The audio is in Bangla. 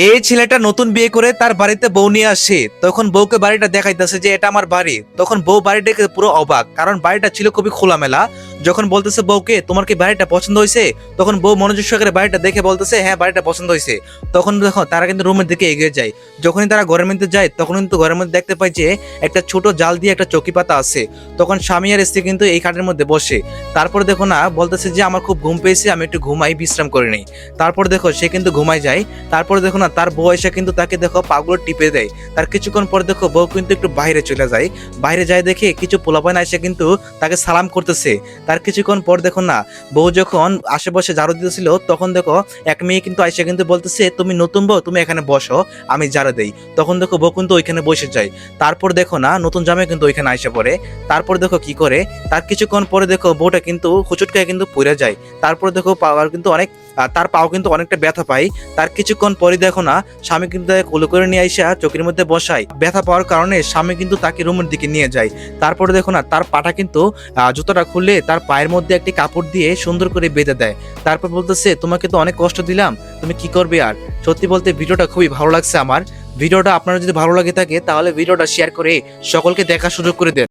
এই ছেলেটা নতুন বিয়ে করে তার বাড়িতে বউ নিয়ে আসে। তখন বউকে বাড়িটা দেখাইতেছে যে এটা আমার বাড়ি। তখন বউ বাড়িটাকে পুরো অবাক, কারণ বাড়িটা ছিল খুবই খোলামেলা। যখন বলতেছে বউকে তোমার কি বাড়িটা পছন্দ হয়েছে, তখন বউ মনোযোগ সহকারে বাড়িটা দেখে বলতেছে হ্যাঁ বাড়িটা পছন্দ হয়েছে। তখন দেখো তারা কিন্তু রুমের দিকে এগিয়ে যায়। যখনই তারা ঘরের মধ্যে যায় তখন কিন্তু ঘরের মধ্যে দেখতে পায় যে একটা ছোট জাল দিয়ে একটা চৌকি পাতা আছে। তখন স্বামী আর স্ত্রী কিন্তু এই খাটের মধ্যে বসে। তারপর দেখো না বলতেছে যে আমার খুব ঘুম পেয়েছে, আমি একটু ঘুমাই, বিশ্রাম করে নেই। তারপর দেখো সে কিন্তু ঘুমায় যায়। তারপর দেখো না তার বউ এসে কিন্তু তাকে দেখো পাগুলো টিপে দেয়। তার কিছুক্ষণ পর দেখো বউ কিন্তু একটু বাইরে চলে যায়। বাইরে যায় দেখে কিছু পোলাপান এসে কিন্তু তাকে সালাম করতেছে। তার কিছুক্ষণ পর দেখো না বউ যখন আশেপাশে ঝাড়ু দিতেছিল তখন দেখো এক মেয়ে কিন্তু আইসা কিন্তু বলতেছে তুমি নতুন বউ, তুমি এখানে বসো, আমি ঝাড়ু দেই। তখন দেখো বউ কিন্তু ওইখানে বসে যায়। তারপর দেখো না নতুন জামাই কিন্তু ওইখানে আইসা পড়ে। তারপর দেখো কি করে, তার কিছুক্ষণ পরে দেখো বউটা কিন্তু হুচুটকায় কিন্তু পড়ে যায়। তারপর দেখো পাওয়ার কিন্তু অনেক তার পাও কিন্তু অনেকটা ব্যথা পায়। তার কিছুক্ষণ পরে দেখো না স্বামী কিন্তু তাকে কোলে করে নিয়ে আইসা চোখের মধ্যে বসায়। ব্যথা পাওয়ার কারণে স্বামী কিন্তু তাকে রুমের দিকে নিয়ে যায়। তারপরে দেখো না তার পাটা কিন্তু জুতোটা খুলে তার পায়ের মধ্যে একটি কাপড় দিয়ে সুন্দর করে বেঁধে দেয়। তারপর বলতেছে তোমাকে তো অনেক কষ্ট দিলাম, তুমি কি করবে আর। সত্যি বলতে ভিডিওটা খুবই ভালো লাগছে আমার। ভিডিওটা আপনার যদি ভালো লাগে থাকে তাহলে ভিডিওটা শেয়ার করে সকলকে দেখার সুযোগ করে দেন।